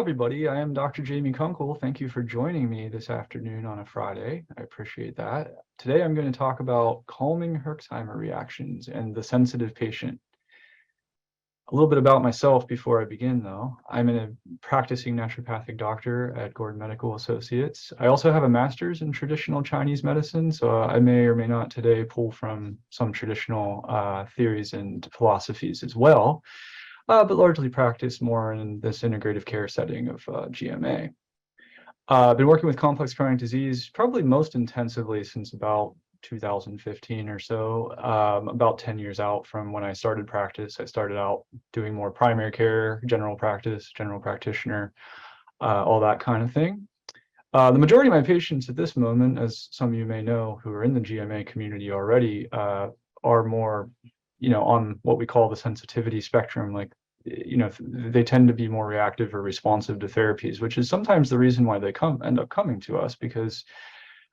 everybody. I am Dr. Jamie Kunkle. Thank you for joining me this afternoon on a Friday. I appreciate that. Today, I'm going to talk about calming Herxheimer reactions and the sensitive patient. A little bit about myself before I begin, though. I'm a practicing naturopathic doctor at Gordon Medical Associates. I also have a master's in traditional Chinese medicine, so I may or may not today pull from some traditional theories and philosophies as well. But largely practice more in this integrative care setting of GMA. I've been working with complex chronic disease probably most intensively since about 2015 or so, about 10 years out from when I started practice. I started out doing more primary care, general practice, general practitioner, all that kind of thing. The majority of my patients at this moment, as some of you may know who are in the GMA community already, are more on what we call the sensitivity spectrum. Like, they tend to be more reactive or responsive to therapies, which is sometimes the reason why they end up coming to us, because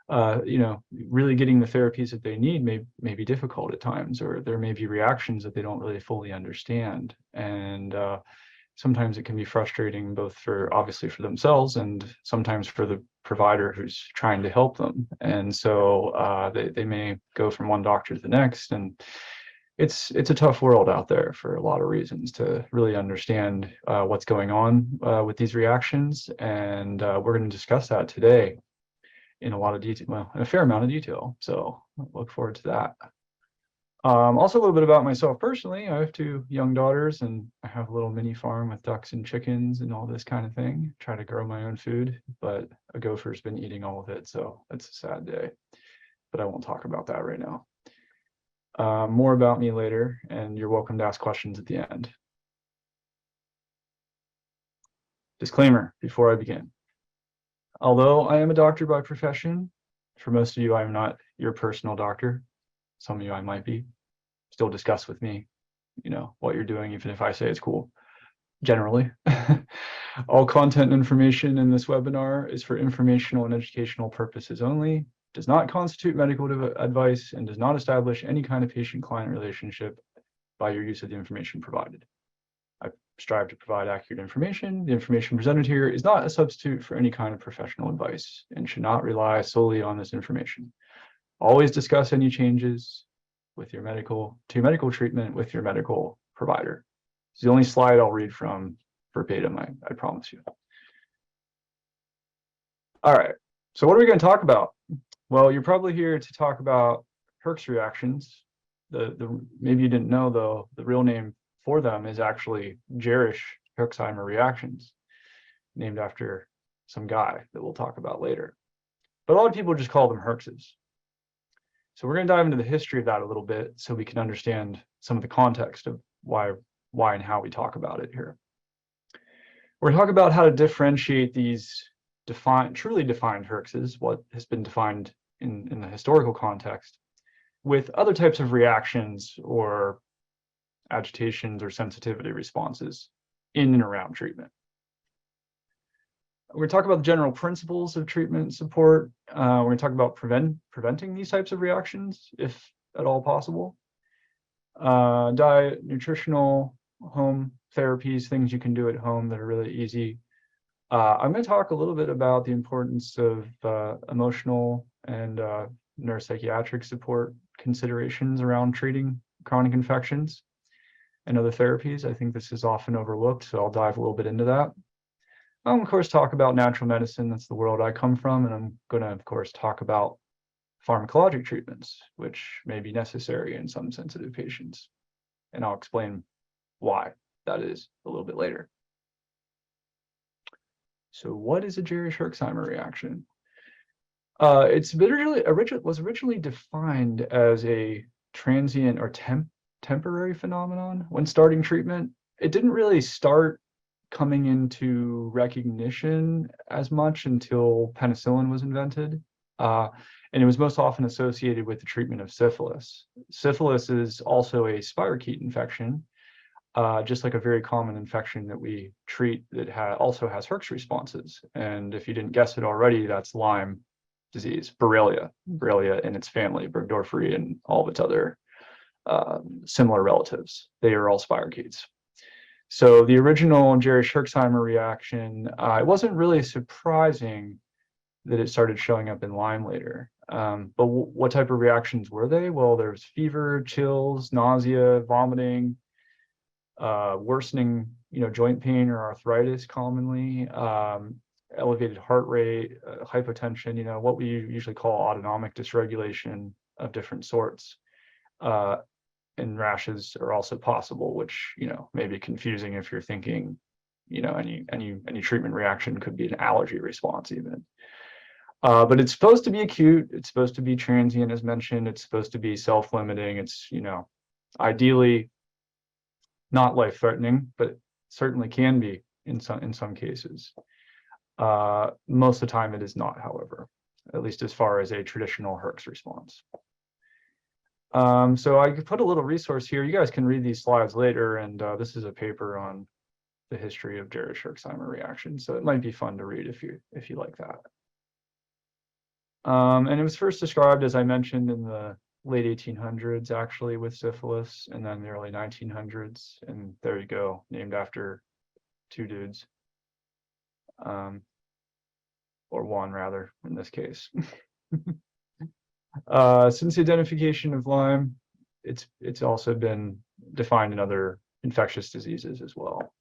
really getting the therapies that they need may be difficult at times, or there may be reactions that they don't really fully understand. And sometimes it can be frustrating, both obviously for themselves and sometimes for the provider who's trying to help them. And so they may go from one doctor to the next, and it's a tough world out there for a lot of reasons to really understand what's going on with these reactions. And we're going to discuss that today in a lot of detail, well, in a fair amount of detail. So I look forward to that. Also a little bit about myself personally. I have two young daughters, and I have a little mini farm with ducks and chickens and all this kind of thing. Try to grow my own food, but a gopher's been eating all of it, so it's a sad day. But I won't talk about that right now. More about me later, and you're welcome to ask questions at the end. Disclaimer before I begin. Although I am a doctor by profession, for most of you, I am not your personal doctor. Some of you I might be. Still discuss with me, what you're doing, even if I say it's cool. Generally. All content and information in this webinar is for informational and educational purposes only, does not constitute medical advice, and does not establish any kind of patient-client relationship by your use of the information provided. I strive to provide accurate information. The information presented here is not a substitute for any kind of professional advice and should not rely solely on this information. Always discuss any changes with your medical treatment with your medical provider. It's the only slide I'll read from verbatim, I promise you. All right, so what are we going to talk about? Well, you're probably here to talk about Herx reactions. Maybe you didn't know, though, the real name for them is actually Jarisch Herxheimer reactions, named after some guy that we'll talk about later. But a lot of people just call them Herxes. So we're going to dive into the history of that a little bit so we can understand some of the context of why and how we talk about it here. We're going to talk about how to differentiate these truly defined Herxes, what has been defined in the historical context, with other types of reactions or agitations or sensitivity responses in and around treatment. We're going to talk about the general principles of treatment and support. We're going to talk about preventing these types of reactions, if at all possible. Diet, nutritional, home therapies, things you can do at home that are really easy. I'm going to talk a little bit about the importance of emotional and neuropsychiatric support considerations around treating chronic infections and other therapies. I think this is often overlooked, so I'll dive a little bit into that. I'll, of course, talk about natural medicine. That's the world I come from, and I'm going to, of course, talk about pharmacologic treatments, which may be necessary in some sensitive patients. And I'll explain why that is a little bit later. So what is a Jarisch Herxheimer reaction? It's was originally defined as a transient or temporary phenomenon when starting treatment. It didn't really start coming into recognition as much until penicillin was invented. And it was most often associated with the treatment of syphilis. Syphilis is also a spirochete infection, just like a very common infection that we treat that also has Herx responses. And if you didn't guess it already, that's Lyme disease, Borrelia and its family, Burgdorferi, and all of its other similar relatives. They are all spirochetes. So the original Jarisch Herxheimer reaction, it wasn't really surprising that it started showing up in Lyme later. But what type of reactions were they? Well, there's fever, chills, nausea, vomiting, worsening, joint pain or arthritis commonly, elevated heart rate, hypotension, what we usually call autonomic dysregulation of different sorts. And rashes are also possible, which, may be confusing if you're thinking, any treatment reaction could be an allergy response even. But it's supposed to be acute. It's supposed to be transient, as mentioned. It's supposed to be self-limiting. It's, ideally not life-threatening, but certainly can be in some cases. Most of the time it is not, however, at least as far as a traditional Herx response. So I could put a little resource here. You guys can read these slides later, and this is a paper on the history of Jarisch Herxheimer reaction. So it might be fun to read if you like that. And it was first described, as I mentioned, in the late 1800s, actually, with syphilis, and then the early 1900s. And there you go, named after two dudes, or one rather, in this case. Since the identification of Lyme, it's also been defined in other infectious diseases as well.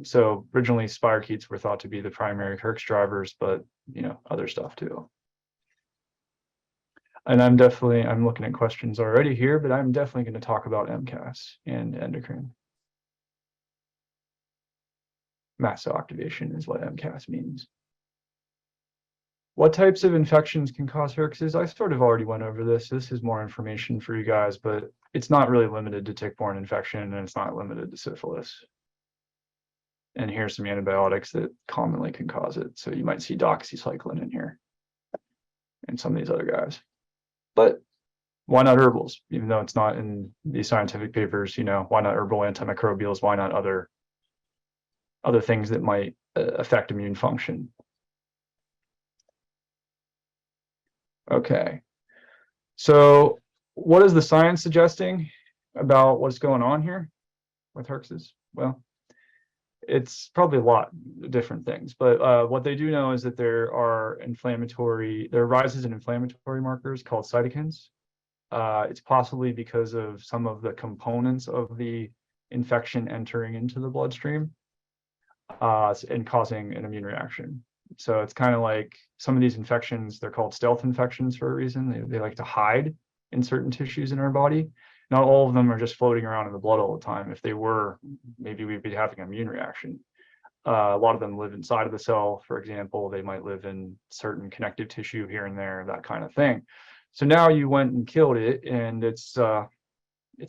So originally spirochetes were thought to be the primary Herx drivers, but other stuff too. And I'm looking at questions already here, but I'm definitely going to talk about MCAS and endocrine. Mast cell activation is what MCAS means. What types of infections can cause Herxes? I sort of already went over this. This is more information for you guys, but it's not really limited to tick-borne infection, and it's not limited to syphilis. And here's some antibiotics that commonly can cause it. So you might see doxycycline in here and some of these other guys. But why not herbals? Even though it's not in these scientific papers, why not herbal antimicrobials? Why not other things that might affect immune function? Okay, so what is the science suggesting about what's going on here with Herxes? Well, it's probably a lot of different things, but what they do know is that there are rises in inflammatory markers called cytokines. It's possibly because of some of the components of the infection entering into the bloodstream and causing an immune reaction. So it's kind of like some of these infections, they're called stealth infections for a reason. They like to hide in certain tissues in our body. Not all of them are just floating around in the blood all the time. If they were, maybe we'd be having an immune reaction. A lot of them live inside of the cell, for example. They might live in certain connective tissue here and there, that kind of thing. So now you went and killed it, and its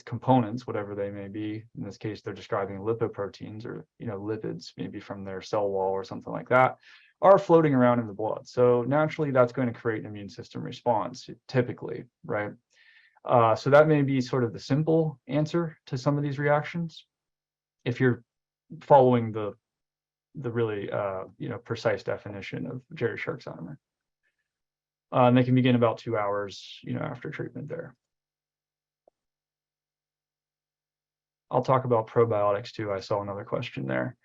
components, whatever they may be. In this case, they're describing lipoproteins or lipids, maybe from their cell wall or something like that, are floating around in the blood. So naturally, that's going to create an immune system response, typically, right? So that may be sort of the simple answer to some of these reactions, if you're following the really precise definition of Jarisch Herxheimer. And they can begin about 2 hours after treatment there. I'll talk about probiotics too. I saw another question there.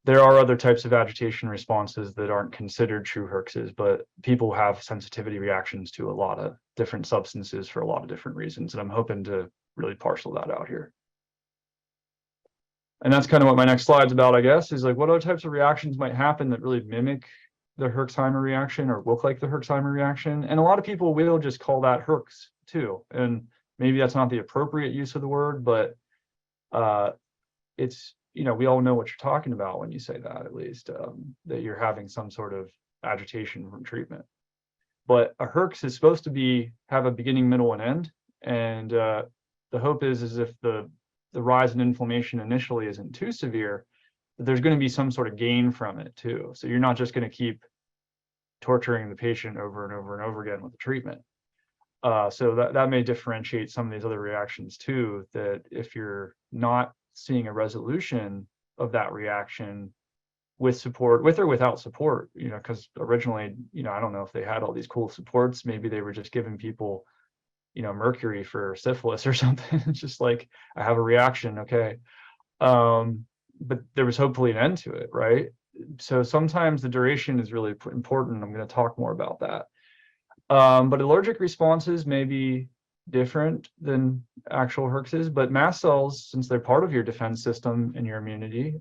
There are other types of agitation responses that aren't considered true Herxes, but people have sensitivity reactions to a lot of different substances for a lot of different reasons, and I'm hoping to really parcel that out here. And that's kind of what my next slide's about, I guess, is like what other types of reactions might happen that really mimic the Herxheimer reaction or look like the Herxheimer reaction. And a lot of people will just call that Herx too. And maybe that's not the appropriate use of the word, but it's, we all know what you're talking about when you say that, at least, that you're having some sort of agitation from treatment. But a Herx is supposed to have a beginning, middle, and end. And the hope is if the rise in inflammation initially isn't too severe, that there's going to be some sort of gain from it too. So you're not just going to keep torturing the patient over and over and over again with the treatment. So that may differentiate some of these other reactions too, that if you're not seeing a resolution of that reaction with support, with or without support, because originally, I don't know if they had all these cool supports. Maybe they were just giving people, mercury for syphilis or something. It's just like, I have a reaction, okay. But there was hopefully an end to it, right? So sometimes the duration is really important. I'm going to talk more about that. But allergic responses may be different than actual herxes, but mast cells, since they're part of your defense system and your immunity,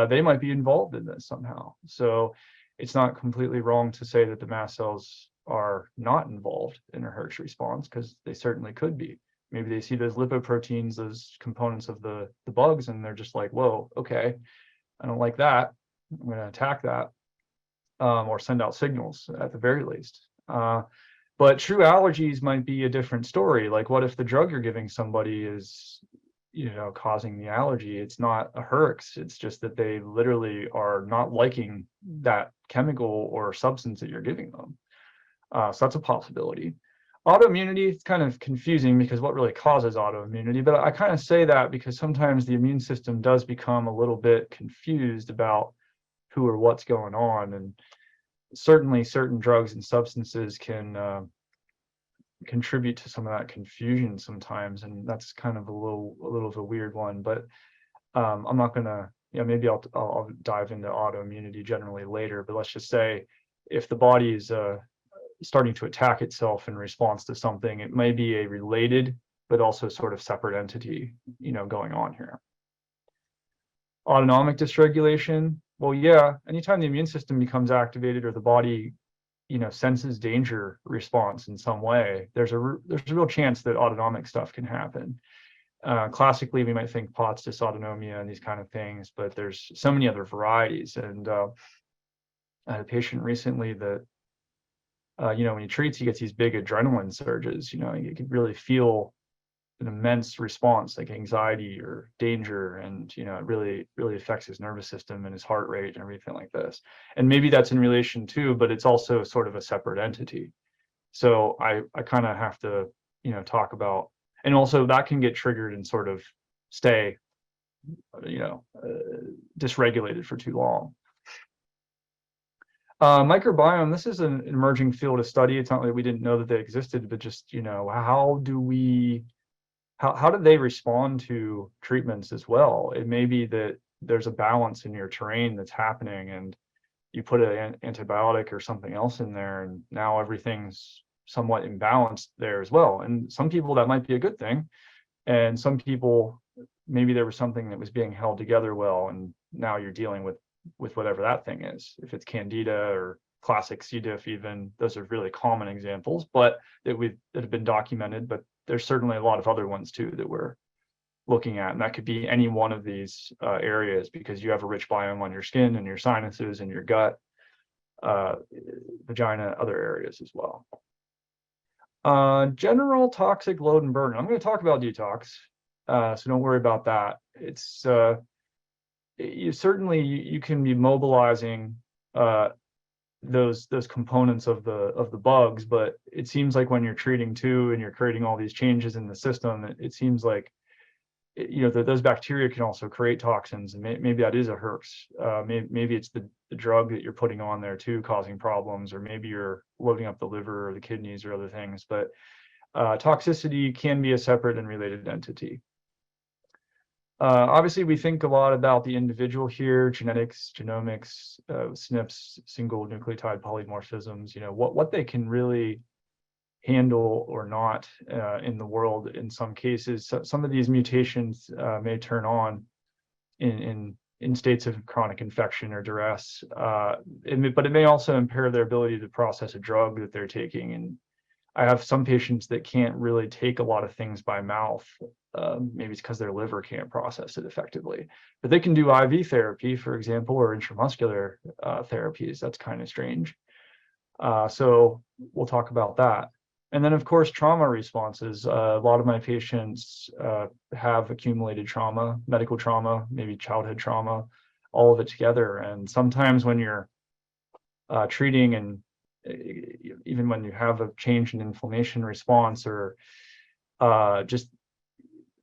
they might be involved in this somehow. So it's not completely wrong to say that the mast cells are not involved in a Herx response, because they certainly could be. Maybe they see those lipoproteins, those components of the bugs, and they're just like, whoa, okay, I don't like that. I'm going to attack that, or send out signals at the very least. But true allergies might be a different story. Like, what if the drug you're giving somebody is, causing the allergy? It's not a Herx. It's just that they literally are not liking that chemical or substance that you're giving them. So that's a possibility. Autoimmunity is kind of confusing, because what really causes autoimmunity? But I kind of say that because sometimes the immune system does become a little bit confused about who or what's going on. And certainly certain drugs and substances can contribute to some of that confusion sometimes, and that's kind of a little of a weird one. But I'm not gonna, maybe I'll dive into autoimmunity generally later. But let's just say, if the body is starting to attack itself in response to something, it may be a related but also sort of separate entity, going on here. Autonomic dysregulation. Well, yeah, anytime the immune system becomes activated, or the body, senses danger response in some way, there's a real chance that autonomic stuff can happen. Classically, we might think POTS dysautonomia and these kind of things, but there's so many other varieties. And I had a patient recently that, when he treats, he gets these big adrenaline surges. You could really feel an immense response, like anxiety or danger, and it really affects his nervous system and his heart rate and everything like this. And maybe that's in relation too, but it's also sort of a separate entity. So I kind of have to talk about, and also that can get triggered and sort of stay dysregulated for too long. Microbiome, this is an emerging field of study. It's not that we didn't know that they existed, but just how do they respond to treatments as well? It may be that there's a balance in your terrain that's happening, and you put an antibiotic or something else in there, and now everything's somewhat imbalanced there as well. And some people, that might be a good thing. And some people, maybe there was something that was being held together well, and now you're dealing with whatever that thing is. If it's candida or classic C. diff, even, those are really common examples, but that have been documented. But there's certainly a lot of other ones too that we're looking at, and that could be any one of these areas, because you have a rich biome on your skin and your sinuses and your gut, vagina, other areas as well. General toxic load and burden. I'm going to talk about detox, so don't worry about that. It's you can be mobilizing those components of the bugs, but it seems like when you're treating too, and you're creating all these changes in the system, it seems like that those bacteria can also create toxins, and maybe that is a Herx. Maybe it's the drug that you're putting on there too causing problems, or maybe you're loading up the liver or the kidneys or other things. But toxicity can be a separate and related entity. Obviously, we think a lot about the individual here: genetics, genomics, SNPs, single nucleotide polymorphisms. What they can really handle or not in the world. In some cases, some of these mutations may turn on in states of chronic infection or duress, but it may also impair their ability to process a drug that they're taking. And I have some patients that can't really take a lot of things by mouth. Maybe it's because their liver can't process it effectively, but they can do IV therapy, for example, or intramuscular therapies. That's kind of strange. So we'll talk about that. And then, of course, trauma responses. A lot of my patients have accumulated trauma, medical trauma, maybe childhood trauma, all of it together. And sometimes when you're treating, and even when you have a change in inflammation response, or just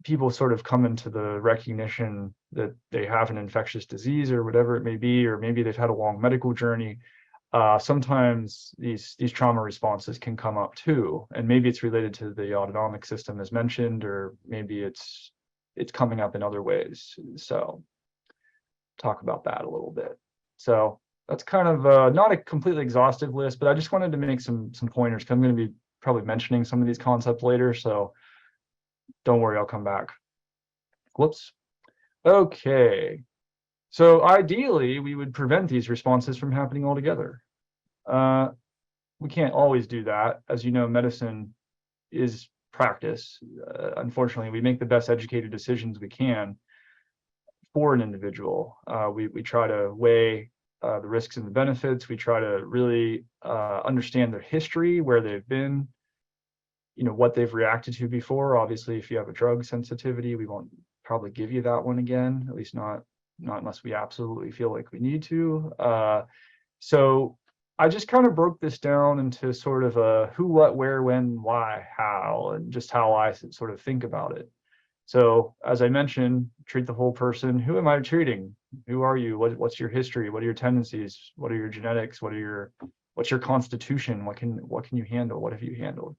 people sort of come into the recognition that they have an infectious disease or whatever it may be, or maybe they've had a long medical journey. Sometimes these trauma responses can come up too, and maybe it's related to the autonomic system as mentioned, or maybe it's it's coming up in other ways. So talk about that a little bit. So that's kind of not a completely exhaustive list, but I just wanted to make some pointers, because I'm going to be probably mentioning some of these concepts later. So don't worry, I'll come back. Whoops. Okay. So ideally, we would prevent these responses from happening altogether. We can't always do that. As you know, medicine is practice. Unfortunately, we make the best educated decisions we can for an individual. We try to weigh the risks and the benefits. We try to really understand their history, where they've been, what they've reacted to before. Obviously, if you have a drug sensitivity, we won't probably give you that one again, at least not unless we absolutely feel like we need to. So I just kind of broke this down into sort of a who, what, where, when, why, how, and just how I sort of think about it. So as I mentioned, treat the whole person. Who am I treating? Who are you? What's your history? What are your tendencies? What are your genetics? What's your constitution? What can you handle? What have you handled?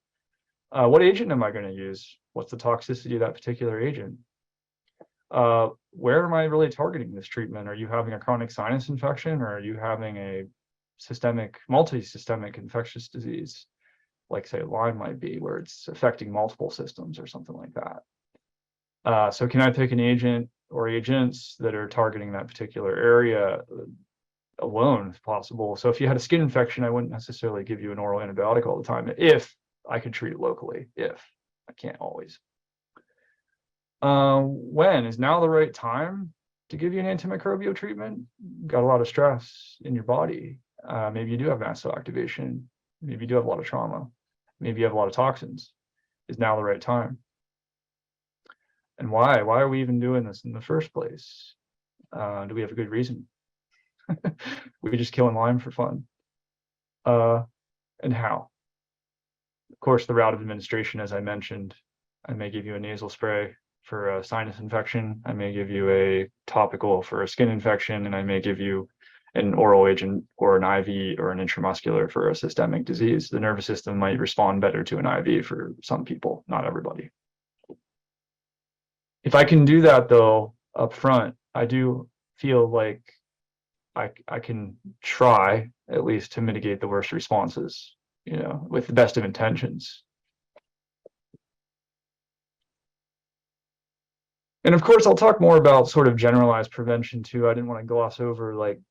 What agent am I going to use? What's the toxicity of that particular agent? Where am I really targeting this treatment? Are you having a chronic sinus infection, or are you having a multi-systemic infectious disease, like say Lyme might be, where it's affecting multiple systems or something like that? So can I pick an agent or agents that are targeting that particular area alone, if possible? So if you had a skin infection, I wouldn't necessarily give you an oral antibiotic all the time, if I could treat it locally. If I can't always. When is now the right time to give you an antimicrobial treatment? Got a lot of stress in your body. Maybe you do have mast cell activation. Maybe you do have a lot of trauma. Maybe you have a lot of toxins. Is now the right time? And why? Why are we even doing this in the first place? Do we have a good reason? We just killing Lyme for fun. And how? Of course, the route of administration, as I mentioned, I may give you a nasal spray for a sinus infection. I may give you a topical for a skin infection, and I may give you an oral agent or an IV or an intramuscular for a systemic disease. The nervous system might respond better to an IV for some people, not everybody. If I can do that though up front, I do feel like I can try at least to mitigate the worst responses, with the best of intentions. And of course, I'll talk more about sort of generalized prevention too. I didn't want to gloss over, like,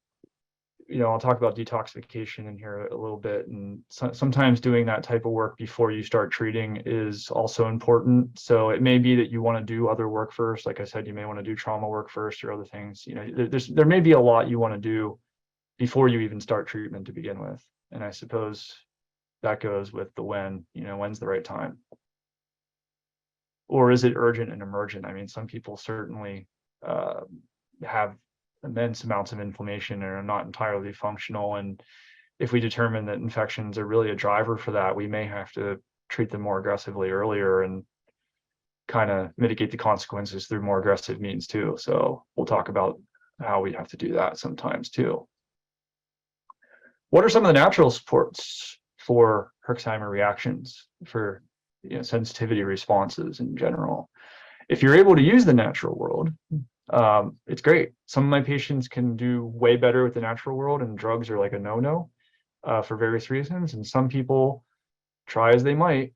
I'll talk about detoxification in here a little bit. And sometimes doing that type of work before you start treating is also important. So it may be that you want to do other work first. Like I said, you may want to do trauma work first or other things. There may be a lot you want to do before you even start treatment to begin with. And I suppose that goes with the when, when's the right time? Or is it urgent and emergent? I mean, some people certainly have immense amounts of inflammation and are not entirely functional. And if we determine that infections are really a driver for that, we may have to treat them more aggressively earlier and kind of mitigate the consequences through more aggressive means too. So we'll talk about how we have to do that sometimes too. What are some of the natural supports for Herxheimer reactions, for sensitivity responses in general? If you're able to use the natural world, it's great. Some of my patients can do way better with the natural world, and drugs are like a no-no for various reasons. And some people, try as they might,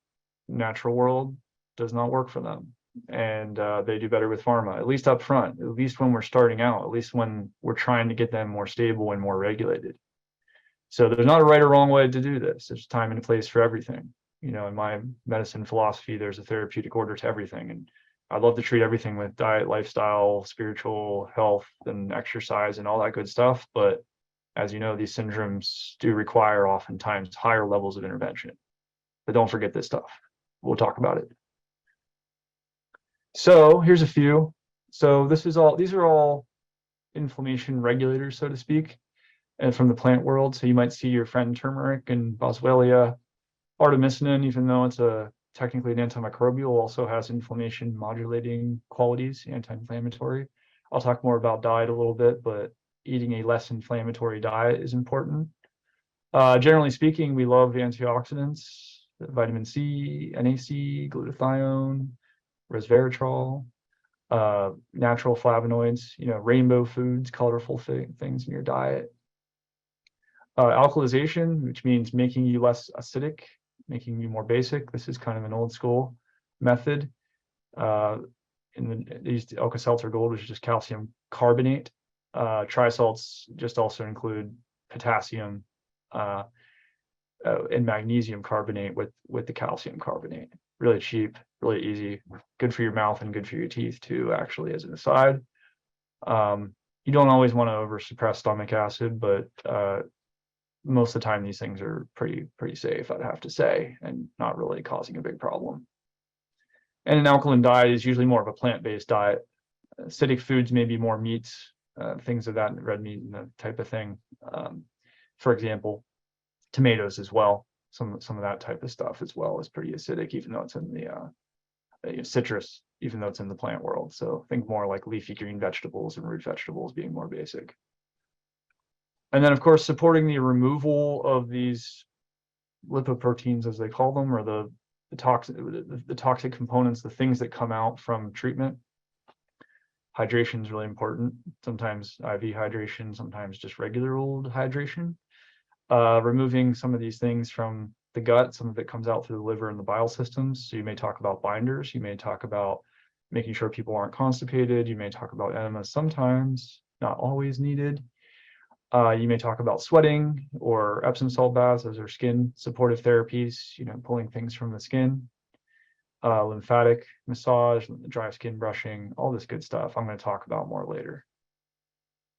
natural world does not work for them, and they do better with pharma, at least up front, at least when we're starting out, at least when we're trying to get them more stable and more regulated. So there's not a right or wrong way to do this. There's time and a place for everything. In my medicine philosophy, there's a therapeutic order to everything. And I love to treat everything with diet, lifestyle, spiritual health, and exercise and all that good stuff. But as you know, these syndromes do require oftentimes higher levels of intervention. But don't forget this stuff. We'll talk about it. So here's a few. So these are all inflammation regulators, so to speak, and from the plant world. So you might see your friend turmeric and boswellia. Artemisinin, even though it's technically an antimicrobial, also has inflammation modulating qualities, anti-inflammatory. I'll talk more about diet a little bit, but eating a less inflammatory diet is important. Generally speaking, we love antioxidants, vitamin C, NAC, glutathione, resveratrol. Natural flavonoids, rainbow foods, colorful things in your diet. Alkalization, which means making you less acidic, making you more basic. This is kind of an old school method. They used Alka-Seltzer Gold, which is just calcium carbonate. Trisalts just also include potassium and magnesium carbonate with the calcium carbonate. Really cheap, really easy, good for your mouth and good for your teeth too, actually, as an aside. You don't always want to oversuppress stomach acid, but most of the time these things are pretty safe, I'd have to say, and not really causing a big problem. And an alkaline diet is usually more of a plant-based diet. Acidic foods may be more meats, things of that, red meat and that type of thing. For example, tomatoes as well. Some of that type of stuff as well is pretty acidic, even though it's in the citrus, even though it's in the plant world. So think more like leafy green vegetables and root vegetables being more basic. And then, of course, supporting the removal of these lipoproteins, as they call them, or the toxic components, the things that come out from treatment. Hydration is really important. Sometimes IV hydration, sometimes just regular old hydration. Removing some of these things from the gut, some of it comes out through the liver and the bile systems. So you may talk about binders. You may talk about making sure people aren't constipated. You may talk about enemas sometimes, not always needed. You may talk about sweating or Epsom salt baths. Those are skin supportive therapies, pulling things from the skin. Lymphatic massage, dry skin brushing, all this good stuff I'm going to talk about more later.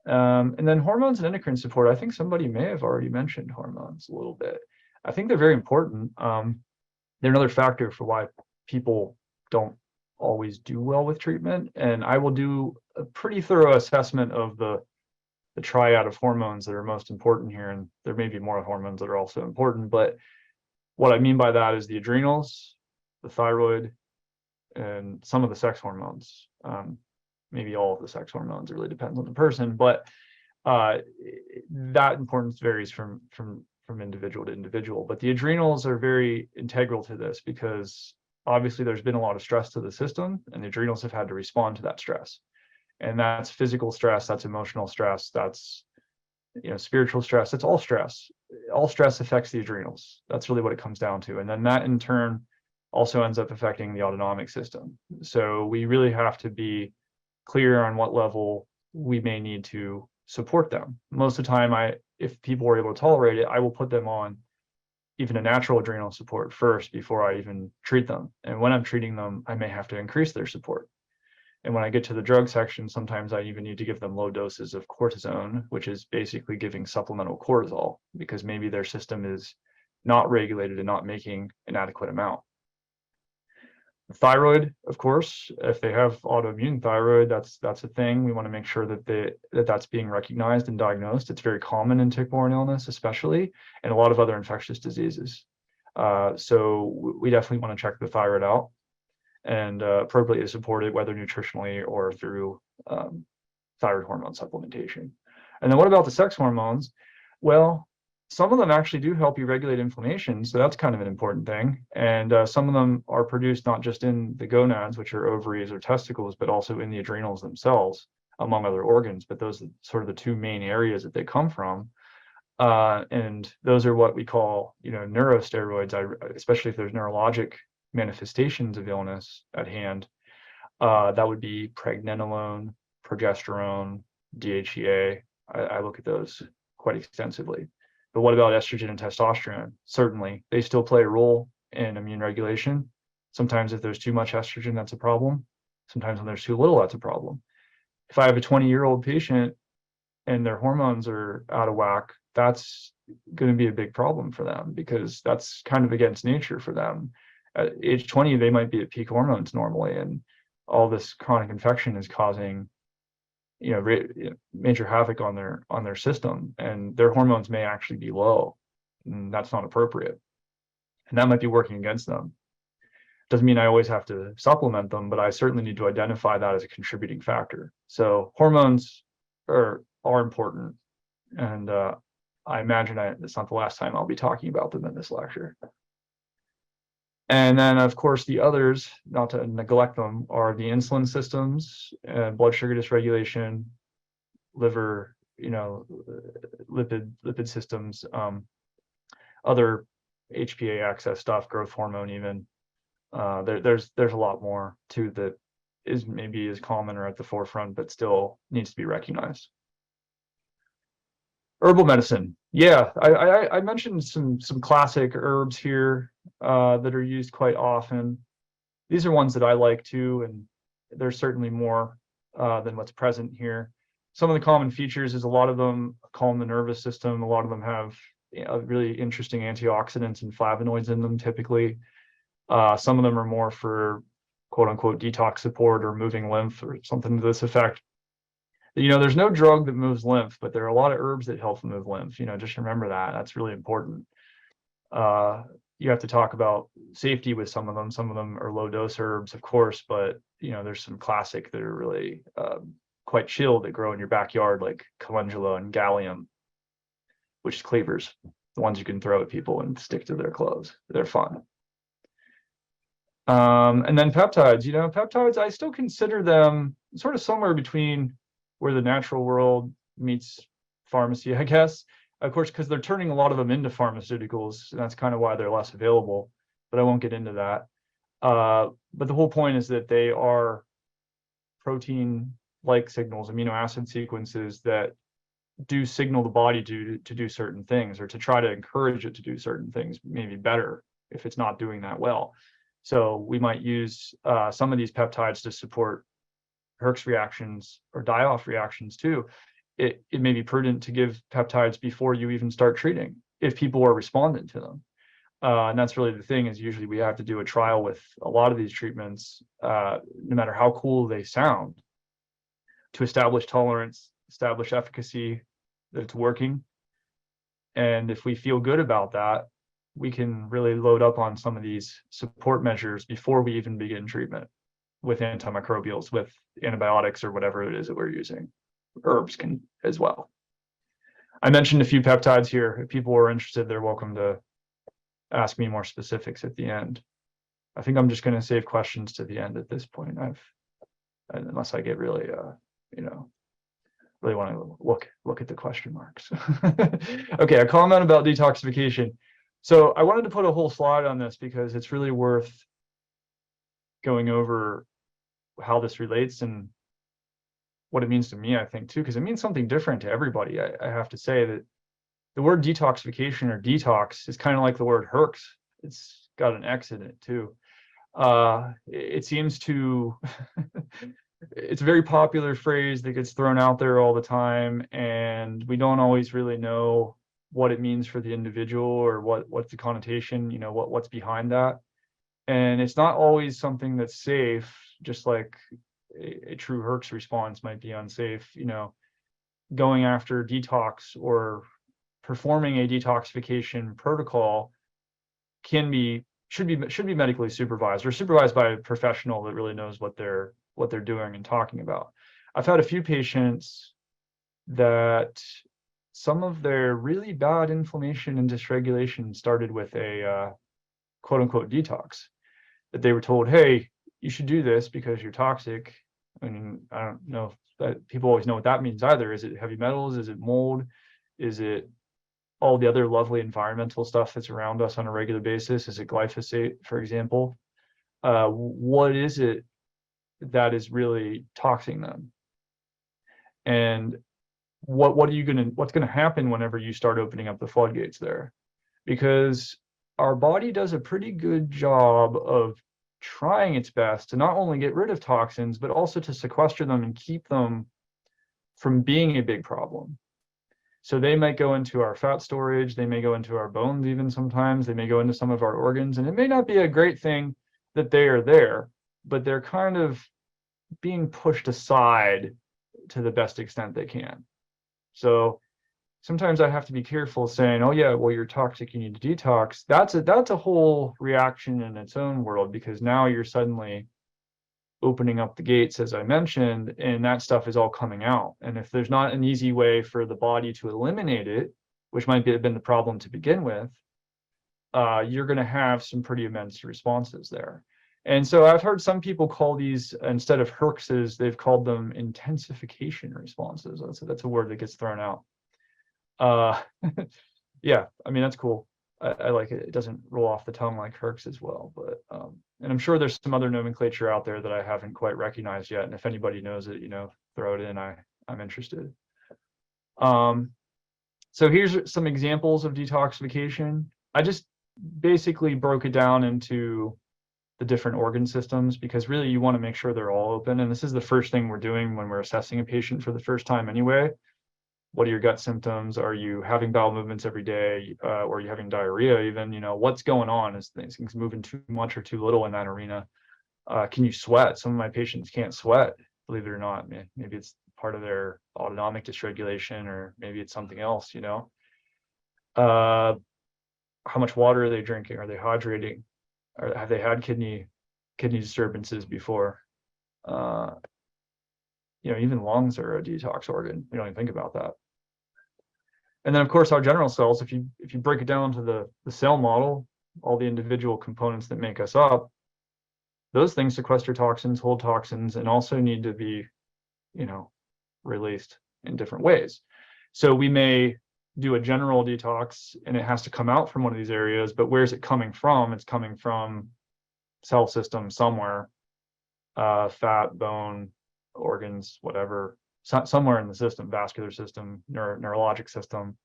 And then hormones and endocrine support. I think somebody may have already mentioned hormones a little bit. I think they're very important. They're another factor for why people don't always do well with treatment. And I will do a pretty thorough assessment of the triad of hormones that are most important here. And there may be more hormones that are also important, but what I mean by that is the adrenals, the thyroid, and some of the sex hormones. Maybe all of the sex hormones. It really depends on the person, but that importance varies from individual to individual. But the adrenals are very integral to this because obviously there's been a lot of stress to the system, and the adrenals have had to respond to that stress. And that's physical stress, that's emotional stress, that's spiritual stress. It's all stress. All stress affects the adrenals. That's really what it comes down to. And then that in turn also ends up affecting the autonomic system. So we really have to be clear on what level we may need to support them. Most of the time, if people are able to tolerate it, I will put them on even a natural adrenal support first before I even treat them. And when I'm treating them, I may have to increase their support. And when I get to the drug section, sometimes I even need to give them low doses of cortisone, which is basically giving supplemental cortisol because maybe their system is not regulated and not making an adequate amount. The thyroid, of course, if they have autoimmune thyroid, that's a thing. We want to make sure that that's being recognized and diagnosed. It's very common in tick-borne illness, especially, and a lot of other infectious diseases. So we definitely want to check the thyroid out and appropriately support it, whether nutritionally or through thyroid hormone supplementation. And then what about the sex hormones? Well, some of them actually do help you regulate inflammation, so that's kind of an important thing. And some of them are produced not just in the gonads, which are ovaries or testicles, but also in the adrenals themselves, among other organs. But those are sort of the two main areas that they come from. And those are what we call, neurosteroids, especially if there's neurologic manifestations of illness at hand. That would be pregnenolone, progesterone, DHEA. I look at those quite extensively. But what about estrogen and testosterone? Certainly, they still play a role in immune regulation. Sometimes if there's too much estrogen, that's a problem. Sometimes when there's too little, that's a problem. If I have a 20-year-old patient and their hormones are out of whack, that's going to be a big problem for them because that's kind of against nature for them. At age 20, they might be at peak hormones normally, and all this chronic infection is causing major havoc on their system, and their hormones may actually be low, and that's not appropriate, and that might be working against them. Doesn't mean I always have to supplement them, but I certainly need to identify that as a contributing factor. So hormones are important, and I imagine it's not the last time I'll be talking about them in this lecture. And then, of course, the others, not to neglect them, are the insulin systems, blood sugar dysregulation, liver, lipid systems, other HPA access stuff, growth hormone even. There's a lot more too that is maybe as common or at the forefront, but still needs to be recognized. Herbal medicine. Yeah, I mentioned some classic herbs here that are used quite often. These are ones that I like too, and there's certainly more than what's present here. Some of the common features is a lot of them calm the nervous system. A lot of them have really interesting antioxidants and flavonoids in them typically. Some of them are more for quote unquote detox support or moving lymph or something to this effect. There's no drug that moves lymph, but there are a lot of herbs that help move lymph. Just remember that. That's really important. You have to talk about safety with some of them. Some of them are low dose herbs, of course, but there's some classic that are really quite chill that grow in your backyard, like calendula and gallium, which is cleavers, the ones you can throw at people and stick to their clothes. They're fun. And then peptides. Peptides, I still consider them sort of somewhere between where the natural world meets pharmacy, I guess. Of course, because they're turning a lot of them into pharmaceuticals, and that's kind of why they're less available, but I won't get into that. But the whole point is that they are protein-like signals, amino acid sequences that do signal the body to do certain things, or to try to encourage it to do certain things, maybe better if it's not doing that well. So we might use some of these peptides to support Herx reactions or die-off reactions too. It may be prudent to give peptides before you even start treating if people are responding to them. And that's really the thing, is usually we have to do a trial with a lot of these treatments, no matter how cool they sound, to establish tolerance, establish efficacy, that it's working. And if we feel good about that, we can really load up on some of these support measures before we even begin treatment with antimicrobials, with antibiotics, or whatever it is that we're using. Herbs can as well. I mentioned a few peptides here. If people are interested, they're welcome to ask me more specifics at the end. I think I'm just going to save questions to the end at this point. Unless I get really, really want to look at the question marks. Okay, a comment about detoxification. So I wanted to put a whole slide on this because it's really worth going over how this relates and what it means to me, I think, too, because it means something different to everybody. I have to say that the word detoxification or detox is kind of like the word Herx. It's got an X in it, too. It seems to, it's a very popular phrase that gets thrown out there all the time, and we don't always really know what it means for the individual, or what's the connotation, what's behind that. And it's not always something that's safe, just like a true Herx response might be unsafe. Going after detox or performing a detoxification protocol should be medically supervised, or supervised by a professional that really knows what they're doing and talking about. I've had a few patients that some of their really bad inflammation and dysregulation started with a quote unquote detox, that they were told, hey, you should do this because you're toxic. I mean, I don't know that people always know what that means either. Is it heavy metals? Is it mold? Is it all the other lovely environmental stuff that's around us on a regular basis? Is it glyphosate, for example? What is it that is really toxing them? And what's gonna happen whenever you start opening up the floodgates there? Because our body does a pretty good job of trying its best to not only get rid of toxins, but also to sequester them and keep them from being a big problem. So they might go into our fat storage, they may go into our bones even sometimes, they may go into some of our organs, and it may not be a great thing that they are there, but they're kind of being pushed aside to the best extent they can. So sometimes I have to be careful saying, oh yeah, well, you're toxic, you need to detox. That's a whole reaction in its own world, because now you're suddenly opening up the gates, as I mentioned, and that stuff is all coming out. And if there's not an easy way for the body to eliminate it, which might have been the problem to begin with, you're going to have some pretty immense responses there. And so I've heard some people call these, instead of herxes, they've called them intensification responses. That's a word that gets thrown out. Yeah, I mean, that's cool. I like it. It doesn't roll off the tongue like herx as well, but and I'm sure there's some other nomenclature out there that I haven't quite recognized yet. And if anybody knows it, throw it in. I'm interested. So here's some examples of detoxification. I just basically broke it down into the different organ systems, because really you want to make sure they're all open. And this is the first thing we're doing when we're assessing a patient for the first time anyway. What are your gut symptoms? Are you having bowel movements every day? Or are you having diarrhea even? What's going on? Is things moving too much or too little in that arena? Can you sweat? Some of my patients can't sweat, believe it or not. Maybe it's part of their autonomic dysregulation, or maybe it's something else, how much water are they drinking? Are they hydrating? Or have they had kidney disturbances before? Even lungs are a detox organ. We don't even think about that. And then of course our general cells, if you break it down to the cell model, all the individual components that make us up, those things sequester toxins, hold toxins, and also need to be, released in different ways. So we may do a general detox and it has to come out from one of these areas, but where's it coming from? It's coming from cell system somewhere, fat, bone, organs, whatever, somewhere in the system, vascular system, neurologic system.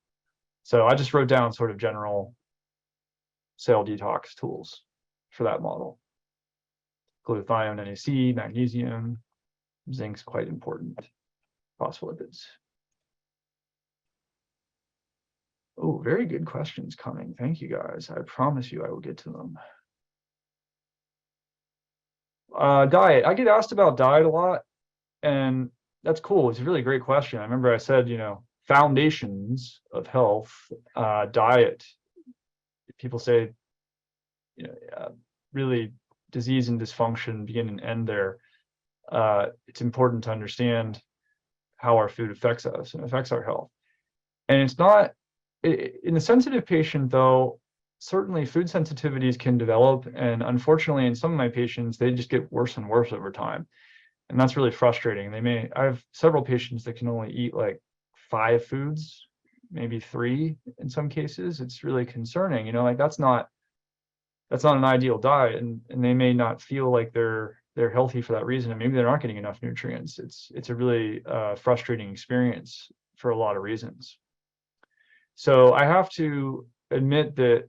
So I just wrote down sort of general cell detox tools for that model. Glutathione, NAC, magnesium, zinc's quite important, phospholipids. Oh, very good questions coming. Thank you guys. I promise you I will get to them. Diet. I get asked about diet a lot, and that's cool. It's a really great question. I remember I said, foundations of health, diet. People say, really disease and dysfunction begin and end there. It's important to understand how our food affects us and affects our health. And it's not, in the sensitive patient though, certainly food sensitivities can develop. And unfortunately, in some of my patients, they just get worse and worse over time. And that's really frustrating. I have several patients that can only eat like 5 foods, maybe 3 in some cases. It's really concerning, that's not an ideal diet, and they may not feel like they're healthy for that reason, and maybe they're not getting enough nutrients. It's a really frustrating experience for a lot of reasons. So I have to admit that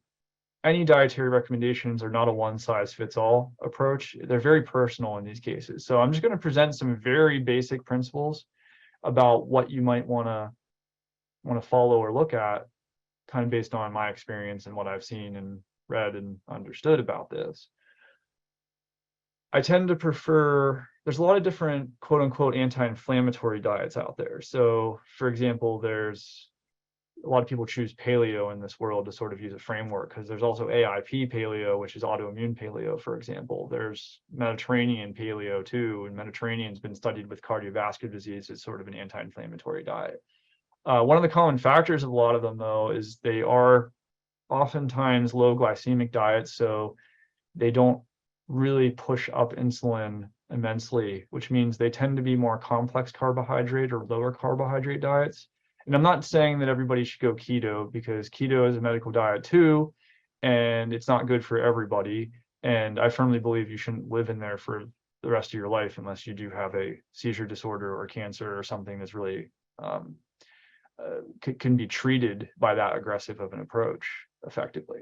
any dietary recommendations are not a one-size-fits-all approach. They're very personal in these cases. So I'm just going to present some very basic principles about what you might want to follow or look at, kind of based on my experience and what I've seen and read and understood about this. I tend to prefer, there's a lot of different quote unquote anti-inflammatory diets out there. So for example, there's a lot of people choose paleo in this world to sort of use a framework, because there's also AIP paleo, which is autoimmune paleo, for example. There's Mediterranean paleo too, and Mediterranean's been studied with cardiovascular disease as sort of an anti-inflammatory diet. One of the common factors of a lot of them though is they are oftentimes low glycemic diets, so they don't really push up insulin immensely, which means they tend to be more complex carbohydrate or lower carbohydrate diets. And I'm not saying that everybody should go keto, because keto is a medical diet too, and it's not good for everybody. And I firmly believe you shouldn't live in there for the rest of your life unless you do have a seizure disorder or cancer or something that's really can be treated by that aggressive of an approach effectively.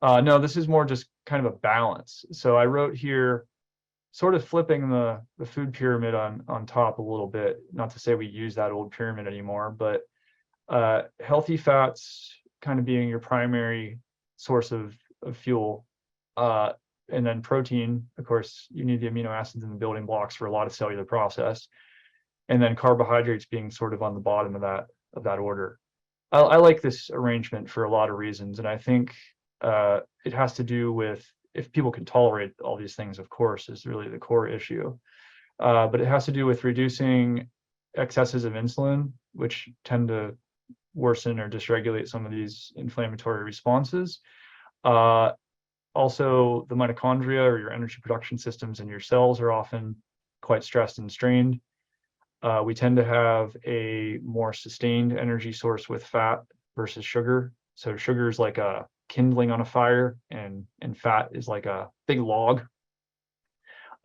No, this is more just kind of a balance. So I wrote here, sort of flipping the food pyramid on top a little bit, not to say we use that old pyramid anymore, but healthy fats kind of being your primary source of fuel. And then protein, of course, you need the amino acids and the building blocks for a lot of cellular process. And then carbohydrates being sort of on the bottom of that order. I like this arrangement for a lot of reasons, and I think it has to do with, if people can tolerate all these things, of course, is really the core issue. But it has to do with reducing excesses of insulin, which tend to worsen or dysregulate some of these inflammatory responses. Also, the mitochondria, or your energy production systems in your cells, are often quite stressed and strained. We tend to have a more sustained energy source with fat versus sugar. So sugar is like a kindling on a fire, and fat is like a big log.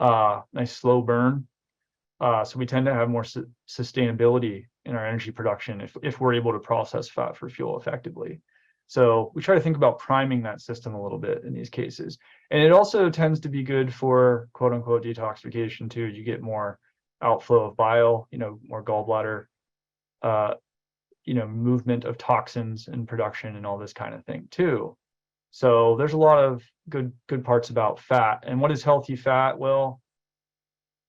Nice slow burn. So we tend to have more sustainability in our energy production if we're able to process fat for fuel effectively. So we try to think about priming that system a little bit in these cases. And it also tends to be good for quote unquote detoxification too. You get more outflow of bile, more gallbladder, movement of toxins and production and all this kind of thing too. So there's a lot of good parts about fat. And what is healthy fat? Well,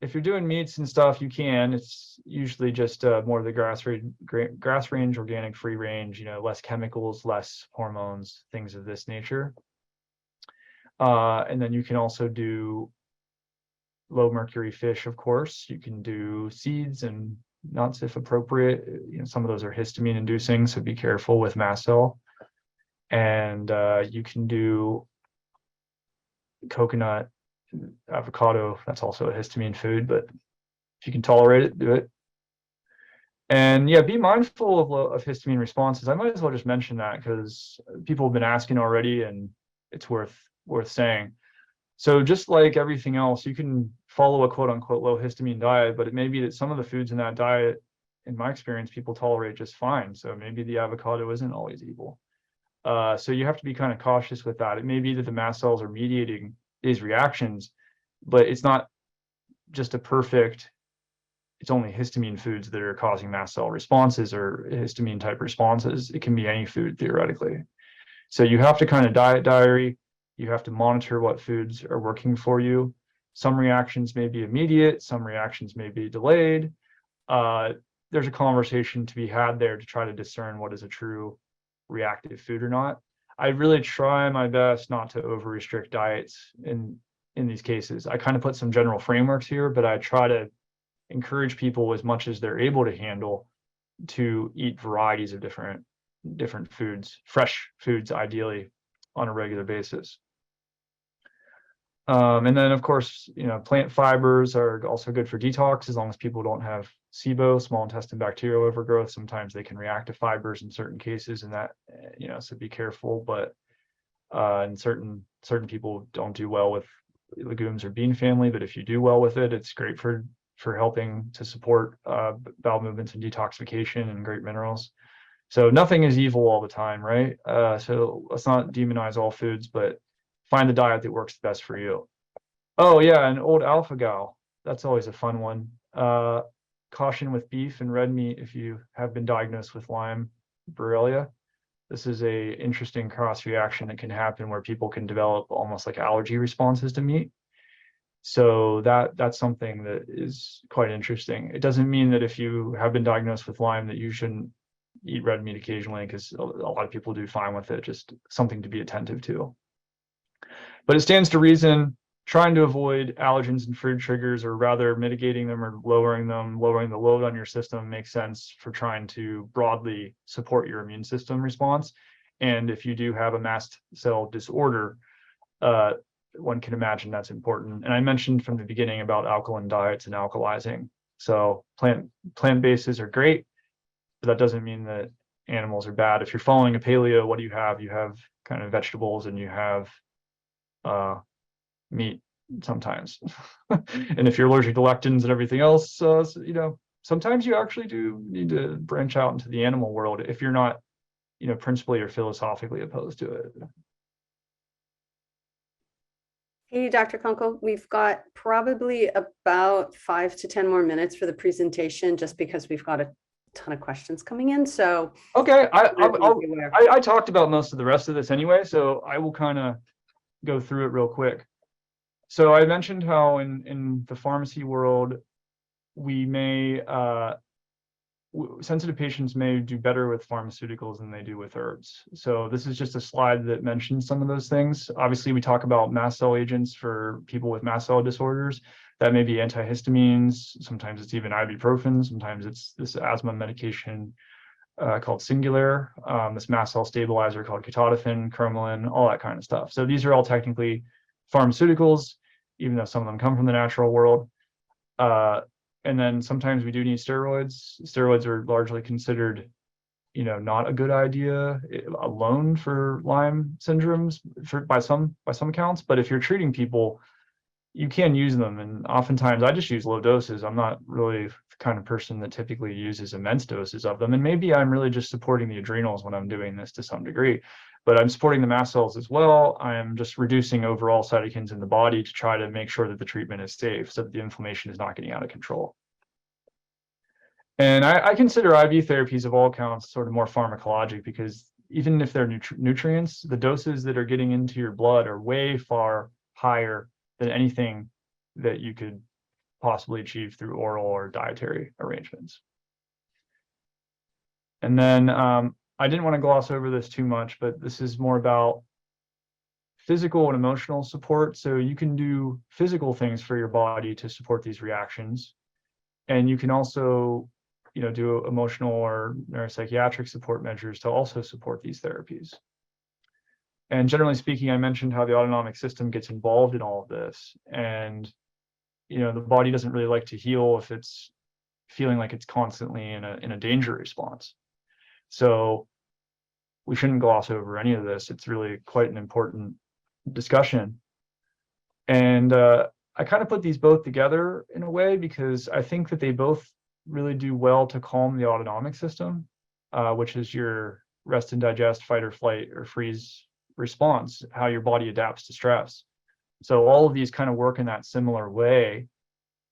if you're doing meats and stuff, you can. It's usually just more of the grass range, organic, free range. Less chemicals, less hormones, things of this nature. And then you can also do low mercury fish, of course. You can do seeds and nuts if appropriate. Some of those are histamine inducing, so be careful with mast cell. And you can do coconut, avocado. That's also a histamine food, but if you can tolerate it, do it. And yeah, be mindful of histamine responses. I might as well just mention that because people have been asking already, and it's worth saying. So just like everything else, you can follow a quote unquote low histamine diet, but it may be that some of the foods in that diet, in my experience, people tolerate just fine. So maybe the avocado isn't always evil. So you have to be kind of cautious with that. It may be that the mast cells are mediating these reactions, but it's not just it's only histamine foods that are causing mast cell responses or histamine type responses. It can be any food theoretically. So you have to kind of diet diary. You have to monitor what foods are working for you. Some reactions may be immediate, some reactions may be delayed. There's a conversation to be had there to try to discern what is a true reactive food or not. I really try my best not to over restrict diets in these cases. I kind of put some general frameworks here, but I try to encourage people as much as they're able to handle to eat varieties of different foods, fresh foods ideally, on a regular basis. And then of course, plant fibers are also good for detox as long as people don't have SIBO, small intestine bacterial overgrowth. Sometimes they can react to fibers in certain cases, and that, so be careful. But and certain people don't do well with legumes or bean family, but if you do well with it, it's great for helping to support bowel movements and detoxification and great minerals. So nothing is evil all the time, right? So let's not demonize all foods, but find the diet that works best for you. Oh yeah, and old alpha-gal. That's always a fun one. Caution with beef and red meat if you have been diagnosed with Lyme Borrelia. This is a interesting cross reaction that can happen where people can develop almost like allergy responses to meat. So that's something that is quite interesting. It doesn't mean that if you have been diagnosed with Lyme that you shouldn't eat red meat occasionally, because a lot of people do fine with it. Just something to be attentive to. But it stands to reason trying to avoid allergens and food triggers, or rather mitigating them or lowering the load on your system, makes sense for trying to broadly support your immune system response. And if you do have a mast cell disorder, one can imagine that's important. And I mentioned from the beginning about alkaline diets and alkalizing. So plant bases are great, but that doesn't mean that animals are bad. If you're following a paleo, what do you have? You have kind of vegetables, and you have meat sometimes. And if you're allergic to lectins and everything else, sometimes you actually do need to branch out into the animal world if you're not, principally or philosophically opposed to it. Hey, Dr. Kunkle, we've got probably about 5 to 10 more minutes for the presentation, just because we've got a ton of questions coming in. So okay, I talked about most of the rest of this anyway, so I will kind of go through it real quick. So I mentioned how in the pharmacy world, we may sensitive patients may do better with pharmaceuticals than they do with herbs. So this is just a slide that mentions some of those things. Obviously, we talk about mast cell agents for people with mast cell disorders. That may be antihistamines. Sometimes it's even ibuprofen. Sometimes it's this asthma medication. called Singular, this mast cell stabilizer called ketotifen, cromolyn, all that kind of stuff. So these are all technically pharmaceuticals, even though some of them come from the natural world. And then sometimes we do need steroids. Steroids are largely considered, not a good idea alone for Lyme syndromes by some accounts. But if you're treating people, you can use them. And oftentimes I just use low doses. I'm not really the kind of person that typically uses immense doses of them. And maybe I'm really just supporting the adrenals when I'm doing this to some degree, but I'm supporting the mast cells as well. I'm just reducing overall cytokines in the body to try to make sure that the treatment is safe so that the inflammation is not getting out of control. And I consider IV therapies of all counts sort of more pharmacologic, because even if they're nutrients, the doses that are getting into your blood are way far higher than anything that you could possibly achieve through oral or dietary arrangements. And then I didn't want to gloss over this too much, but this is more about physical and emotional support. So you can do physical things for your body to support these reactions. And you can also, do emotional or neuropsychiatric support measures to also support these therapies. And generally speaking, I mentioned how the autonomic system gets involved in all of this. And, the body doesn't really like to heal if it's feeling like it's constantly in a danger response. So we shouldn't gloss over any of this. It's really quite an important discussion. And I kind of put these both together in a way because I think that they both really do well to calm the autonomic system, which is your rest and digest, fight or flight or freeze response, how your body adapts to stress. So all of these kind of work in that similar way.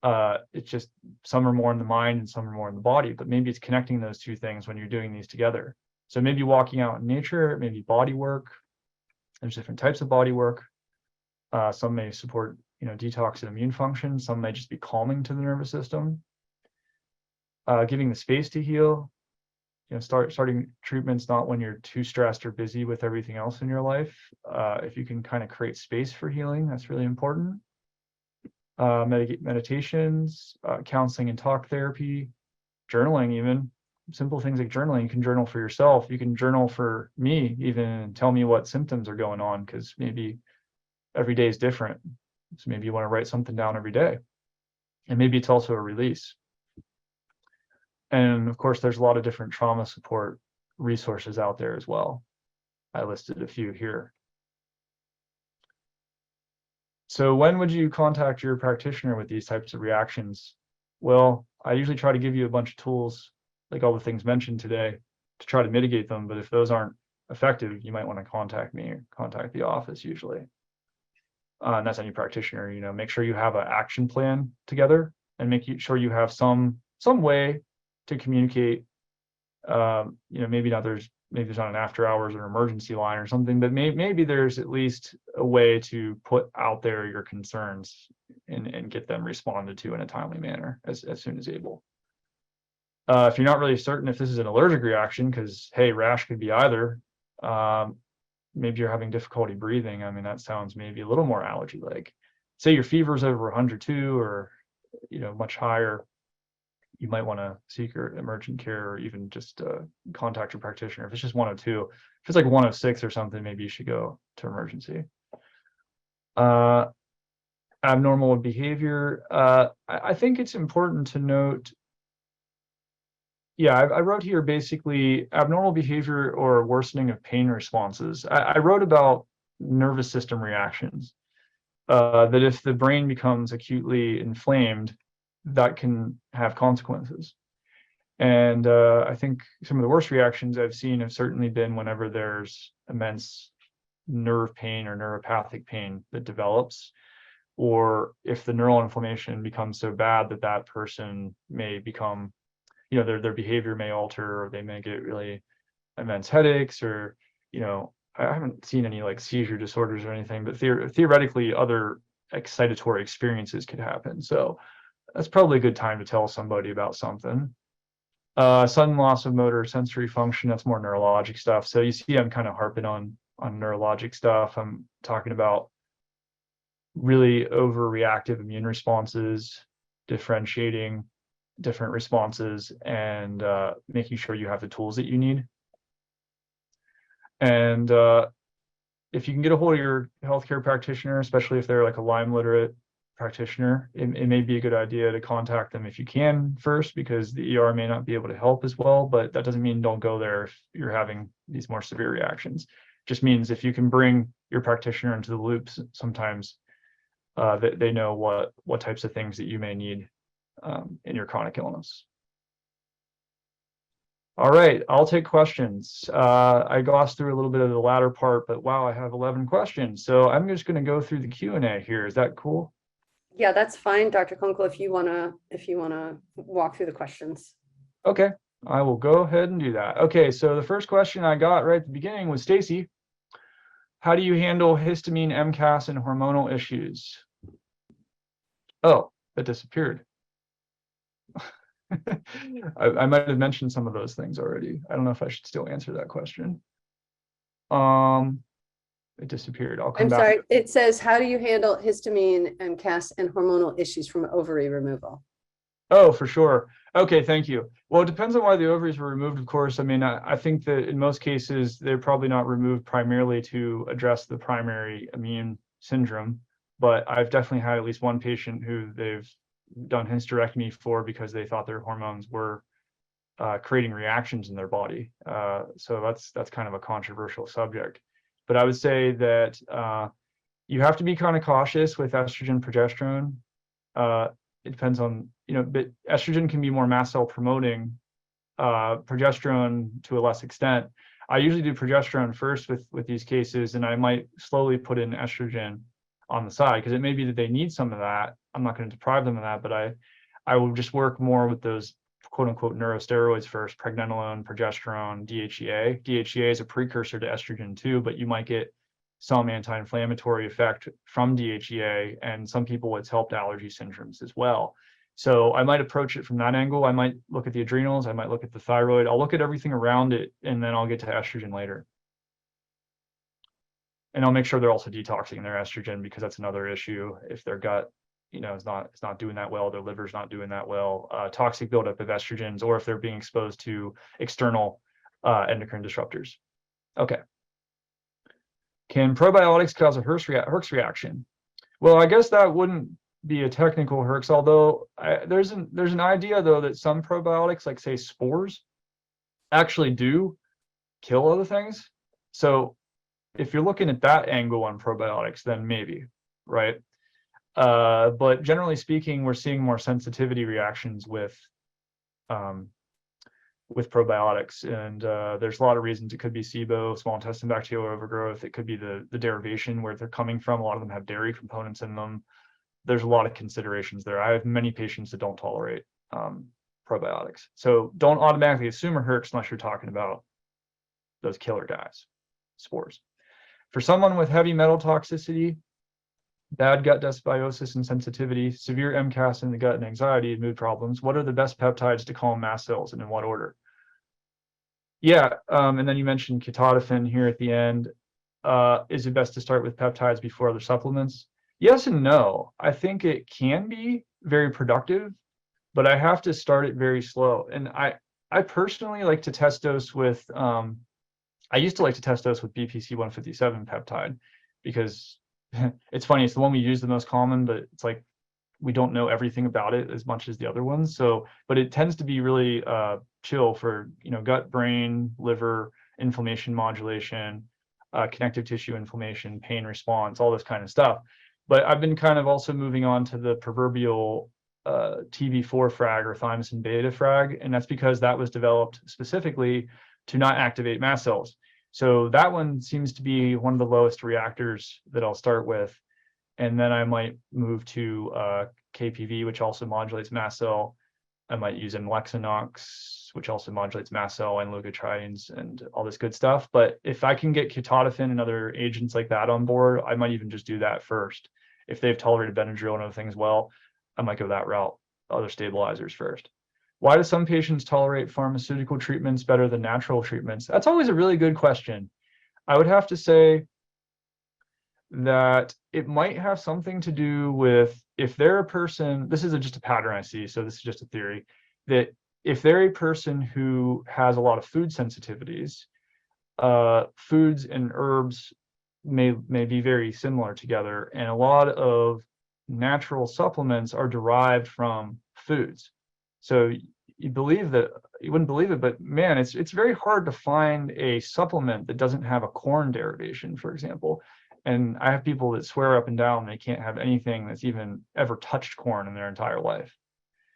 It's just some are more in the mind and some are more in the body, but maybe it's connecting those two things when you're doing these together. So maybe walking out in nature, maybe body work. There's different types of body work. Some may support, detox and immune function. Some may just be calming to the nervous system. Giving the space to heal. Starting treatments not when you're too stressed or busy with everything else in your life. If you can kind of create space for healing, that's really important. Meditations, counseling and talk therapy, journaling, even simple things like journaling. You can journal for yourself. You can journal for me, even tell me what symptoms are going on, because maybe every day is different. So maybe you want to write something down every day. And maybe it's also a release. And of course, there's a lot of different trauma support resources out there as well. I listed a few here. So when would you contact your practitioner with these types of reactions? Well, I usually try to give you a bunch of tools, like all the things mentioned today, to try to mitigate them. But if those aren't effective, you might want to contact me or contact the office usually. And that's any practitioner. Make sure you have an action plan together and make sure you have some way to communicate. Maybe there's not an after hours or emergency line or something, but maybe there's at least a way to put out there your concerns and get them responded to in a timely manner as soon as able. If you're not really certain if this is an allergic reaction, because hey, rash could be either. Maybe you're having difficulty breathing. I mean, that sounds maybe a little more allergy-like. Say your fever's over 102 or much higher. You might want to seek your emergent care or even just contact your practitioner. If it's just 102, if it's like 106 or something, maybe you should go to emergency. Abnormal behavior. I think it's important to note. Yeah, I wrote here basically abnormal behavior or worsening of pain responses. I wrote about nervous system reactions, that if the brain becomes acutely inflamed, that can have consequences. And I think some of the worst reactions I've seen have certainly been whenever there's immense nerve pain or neuropathic pain that develops, or if the neural inflammation becomes so bad that that person may become, their behavior may alter, or they may get really immense headaches, or, I haven't seen any like seizure disorders or anything, but theoretically other excitatory experiences could happen. So that's probably a good time to tell somebody about something. Sudden loss of motor sensory function, that's more neurologic stuff. So you see I'm kind of harping on neurologic stuff. I'm talking about really overreactive immune responses, differentiating different responses, and making sure you have the tools that you need. And if you can get a hold of your healthcare practitioner, especially if they're like a Lyme literate practitioner, it may be a good idea to contact them if you can first, because the ER may not be able to help as well, but that doesn't mean don't go there if you're having these more severe reactions. Just means if you can bring your practitioner into the loops, sometimes that they know what types of things that you may need in your chronic illness. All right, I'll take questions. I glossed through a little bit of the latter part, but wow, I have 11 questions. So I'm just going to go through the Q&A here. Is that cool? Yeah, that's fine, Dr. Kunkle, if you wanna walk through the questions. Okay, I will go ahead and do that. Okay, so the first question I got right at the beginning was Stacy. How do you handle histamine, MCAS, and hormonal issues? Oh, that disappeared. I might have mentioned some of those things already. I don't know if I should still answer that question. It disappeared. I'll come I'm back. sorry, it says, how do you handle histamine, MCAS, and hormonal issues from ovary removal? Oh, for sure. Okay, thank you. Well, it depends on why the ovaries were removed, of course. I mean, I think that in most cases, they're probably not removed primarily to address the primary immune syndrome, but I've definitely had at least one patient who they've done hysterectomy for because they thought their hormones were creating reactions in their body. So that's kind of a controversial subject. But I would say that you have to be kind of cautious with estrogen, progesterone. It depends on, but estrogen can be more mast cell promoting, progesterone to a less extent. I usually do progesterone first with these cases, and I might slowly put in estrogen on the side because it may be that they need some of that. I'm not going to deprive them of that, but I will just work more with those quote unquote neurosteroids first, pregnenolone, progesterone, DHEA. DHEA is a precursor to estrogen too, but you might get some anti-inflammatory effect from DHEA, and some people it's helped allergy syndromes as well. So I might approach it from that angle. I might look at the adrenals, I might look at the thyroid, I'll look at everything around it, and then I'll get to estrogen later. And I'll make sure they're also detoxing their estrogen, because that's another issue. If their gut, is not doing that well, their liver's not doing that well, toxic buildup of estrogens, or if they're being exposed to external endocrine disruptors. Okay. Can probiotics cause a Herx reaction? Well, I guess that wouldn't be a technical Herx, although there's an idea though that some probiotics, like say spores, actually do kill other things. So if you're looking at that angle on probiotics, then maybe, right? But generally speaking, we're seeing more sensitivity reactions with probiotics, and there's a lot of reasons. It could be SIBO, small intestine bacterial overgrowth. It could be the derivation where they're coming from. A lot of them have dairy components in them. There's a lot of considerations there. I have many patients that don't tolerate probiotics. So don't automatically assume a Herx unless you're talking about those killer guys, spores. For someone with heavy metal toxicity, bad gut dysbiosis and sensitivity, severe MCAS in the gut and anxiety and mood problems, what are the best peptides to calm mast cells, and in what order? Yeah, and then you mentioned ketotifen here at the end. Is it best to start with peptides before other supplements? Yes and no. I think it can be very productive, but I have to start it very slow. And I personally like to test dose with, I used to like to test dose with BPC 157 peptide, because it's funny, it's the one we use the most common, but it's like we don't know everything about it as much as the other ones. So, but it tends to be really chill for gut, brain, liver, inflammation modulation, connective tissue inflammation, pain response, all this kind of stuff. But I've been kind of also moving on to the proverbial TB4 frag or thymosin beta frag, and that's because that was developed specifically to not activate mast cells. So that one seems to be one of the lowest reactors that I'll start with. And then I might move to KPV, which also modulates mast cell. I might use Mlexinox, which also modulates mast cell, and leukotrienes and all this good stuff. But if I can get ketotifen and other agents like that on board, I might even just do that first. If they've tolerated Benadryl and other things well, I might go that route, other stabilizers first. Why do some patients tolerate pharmaceutical treatments better than natural treatments? That's always a really good question. I would have to say that it might have something to do with, if they're a person, this is just a pattern I see, so this is just a theory. that if they're a person who has a lot of food sensitivities, foods and herbs may be very similar together, and a lot of natural supplements are derived from foods. So you wouldn't believe it, but man, it's very hard to find a supplement that doesn't have a corn derivation, for example. And I have people that swear up and down they can't have anything that's even ever touched corn in their entire life.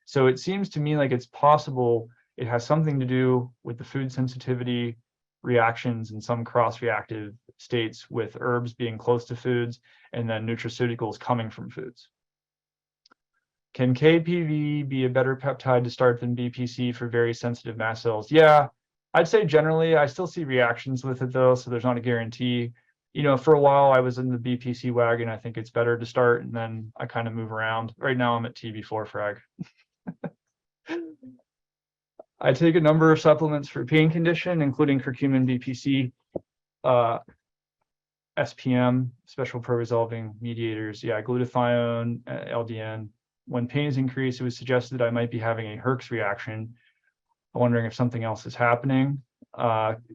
So it seems to me like it's possible it has something to do with the food sensitivity reactions and some cross-reactive states with herbs being close to foods and then nutraceuticals coming from foods. Can KPV be a better peptide to start than BPC for very sensitive mast cells? Yeah, I'd say generally. I still see reactions with it though, so there's not a guarantee. You know, for a while I was in the BPC wagon. I think it's better to start, and then I kind of move around. Right now I'm at TB4 frag. I take a number of supplements for pain condition, including curcumin, BPC, SPM, special pro-resolving mediators, yeah, glutathione, LDN. When pain is increased, it was suggested that I might be having a Herx reaction. I'm wondering if something else is happening.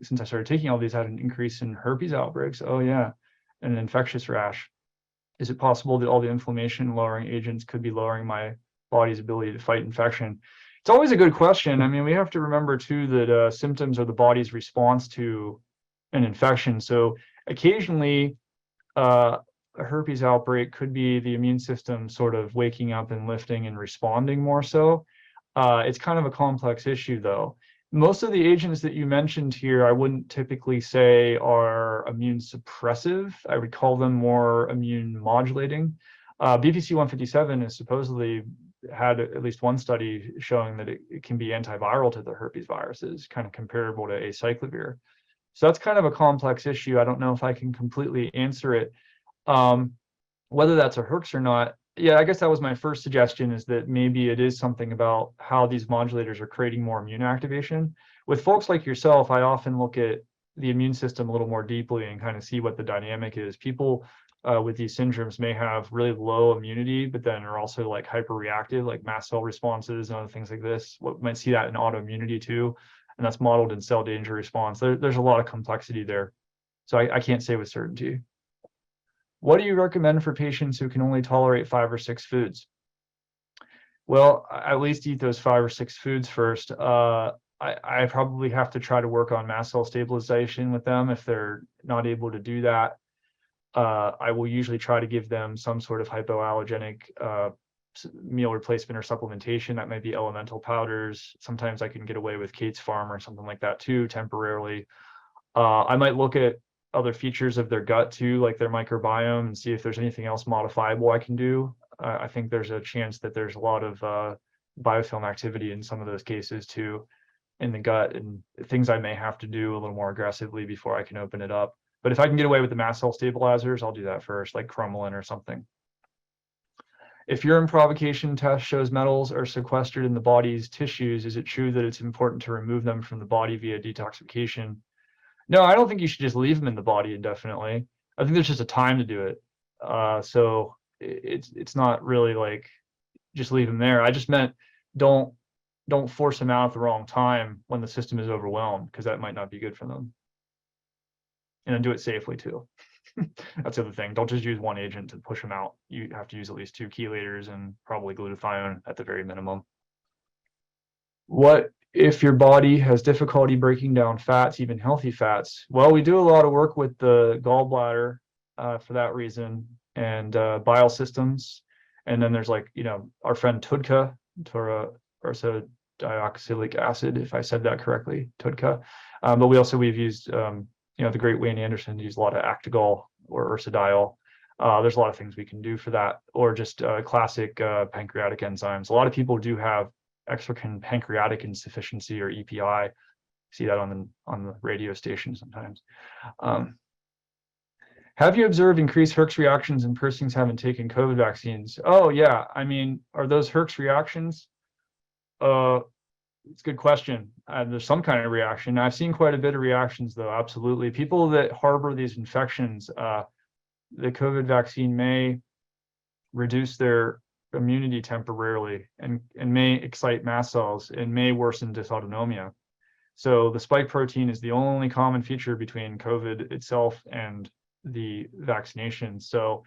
Since I started taking all these, I had an increase in herpes outbreaks. Oh yeah, and an infectious rash. Is it possible that all the inflammation lowering agents could be lowering my body's ability to fight infection? It's always a good question. I mean, we have to remember too that symptoms are the body's response to an infection. So occasionally, a herpes outbreak could be the immune system sort of waking up and lifting and responding more so. It's kind of a complex issue though. Most of the agents that you mentioned here, I wouldn't typically say are immune suppressive. I would call them more immune modulating. BPC 157 is supposedly had at least one study showing that it can be antiviral to the herpes viruses, kind of comparable to acyclovir. So that's kind of a complex issue. I don't know if I can completely answer it. Whether that's a Herx or not, yeah, I guess that was my first suggestion, is that maybe it is something about how these modulators are creating more immune activation. With folks like yourself, I often look at the immune system a little more deeply and kind of see what the dynamic is. People with these syndromes may have really low immunity, but then are also like hyperreactive, like mast cell responses and other things like this. We might see that in autoimmunity too, and that's modeled in cell danger response. There's a lot of complexity there. So I can't say with certainty. What do you recommend for patients who can only tolerate 5 or 6 foods? Well, at least eat those 5 or 6 foods first. I probably have to try to work on mast cell stabilization with them. If they're not able to do that, I will usually try to give them some sort of hypoallergenic meal replacement or supplementation. That might be elemental powders. Sometimes I can get away with Kate's Farm or something like that too, temporarily. I might look at other features of their gut too, like their microbiome, and see if there's anything else modifiable I can do. I think there's a chance that there's a lot of biofilm activity in some of those cases too in the gut, and things I may have to do a little more aggressively before I can open it up. But if I can get away with the mast cell stabilizers, I'll do that first, like cromolyn or something. If urine provocation test shows metals are sequestered in the body's tissues, is it true that it's important to remove them from the body via detoxification? No, I don't think you should just leave them in the body indefinitely. I think there's just a time to do it. So it's not really like just leave them there. I just meant don't force them out at the wrong time when the system is overwhelmed, because that might not be good for them. And then do it safely too. That's the other thing. Don't just use one agent to push them out. You have to use at least 2 chelators and probably glutathione at the very minimum. What if your body has difficulty breaking down fats, even healthy fats? Well, we do a lot of work with the gallbladder for that reason, and bile systems. And then there's, like, you know, our friend TUDCA, dioxylic acid, if I said that correctly, TUDCA. But we've used, you know, the great Wayne Anderson used a lot of Actigol or ursodiol. There's a lot of things we can do for that, or just classic pancreatic enzymes. A lot of people do have exocrine pancreatic insufficiency, or EPI. See that on the radio station sometimes. Have you observed increased Herx reactions in persons who haven't taken COVID vaccines? Oh yeah, I mean, are those Herx reactions? It's a good question. There's some kind of reaction. I've seen quite a bit of reactions though, absolutely. People that harbor these infections, the COVID vaccine may reduce their immunity temporarily and may excite mast cells and may worsen dysautonomia. So the spike protein is the only common feature between COVID itself and the vaccination. So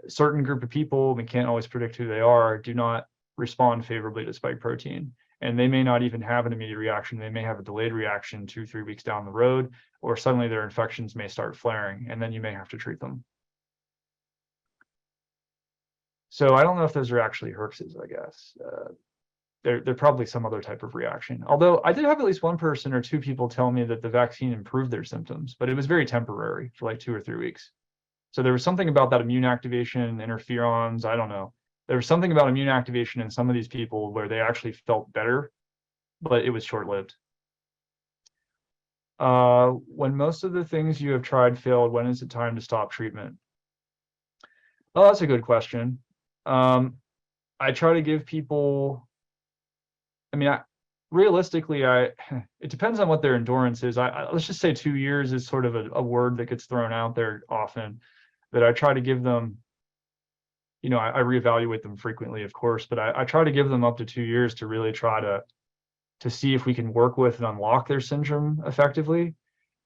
certain group of people, we can't always predict who they are, do not respond favorably to spike protein. And they may not even have an immediate reaction. They may have a delayed reaction 2-3 weeks down the road, or suddenly their infections may start flaring, and then you may have to treat them. So I don't know if those are actually Herxes, I guess. They're probably some other type of reaction. Although I did have at least one person or two people tell me that the vaccine improved their symptoms, but it was very temporary for like 2 or 3 weeks. So there was something about that immune activation, interferons, I don't know. There was something about immune activation in some of these people where they actually felt better, but it was short-lived. When most of the things you have tried failed, when is it time to stop treatment? Oh, that's a good question. I try to give people, I mean, realistically, it depends on what their endurance is. Let's just say 2 years is sort of a word that gets thrown out there often, that I try to give them, you know, I reevaluate them frequently, of course, but I try to give them up to 2 years to really try to see if we can work with and unlock their syndrome effectively.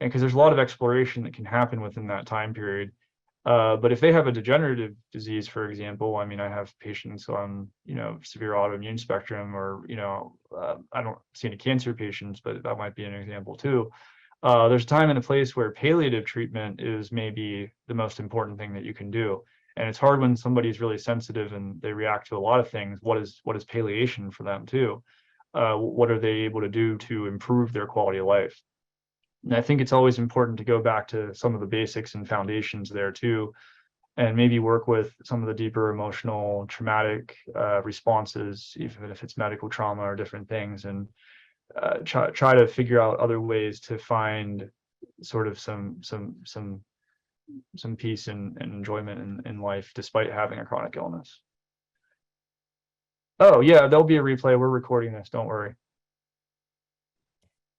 And because there's a lot of exploration that can happen within that time period. But if they have a degenerative disease, for example, I mean, I have patients on, you know, severe autoimmune spectrum, or, you know, I don't see any cancer patients, but that might be an example too. There's a time and a place where palliative treatment is maybe the most important thing that you can do. And it's hard when somebody's really sensitive and they react to a lot of things. What is palliation for them too? What are they able to do to improve their quality of life? And I think it's always important to go back to some of the basics and foundations there too, and maybe work with some of the deeper emotional traumatic responses, even if it's medical trauma or different things, and try to figure out other ways to find sort of some peace and enjoyment in life despite having a chronic illness. Oh yeah, there'll be a replay. We're recording this, don't worry.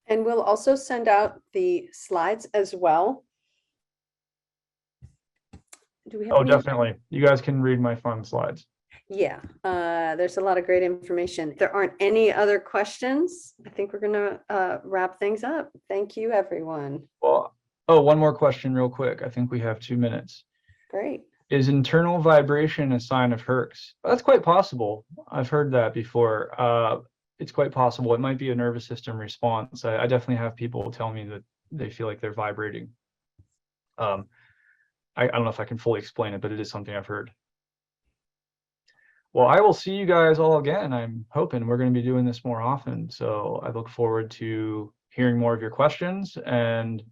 And we'll also send out the slides as well. Do we have Oh, any? definitely. You guys can read my fun slides. Yeah, there's a lot of great information. If there aren't any other questions, I think we're going to wrap things up. Thank you, everyone. Well, oh, one more question real quick. I think we have 2 minutes. Great. Is internal vibration a sign of Herx? That's quite possible. I've heard that before. It's quite possible. It might be a nervous system response. I definitely have people tell me that they feel like they're vibrating. I don't know if I can fully explain it, but it is something I've heard. Well, I will see you guys all again. I'm hoping we're going to be doing this more often. So I look forward to hearing more of your questions. And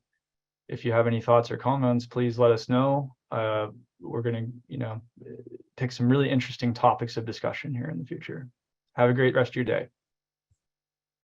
if you have any thoughts or comments, please let us know. We're going to, you know, pick some really interesting topics of discussion here in the future. Have a great rest of your day.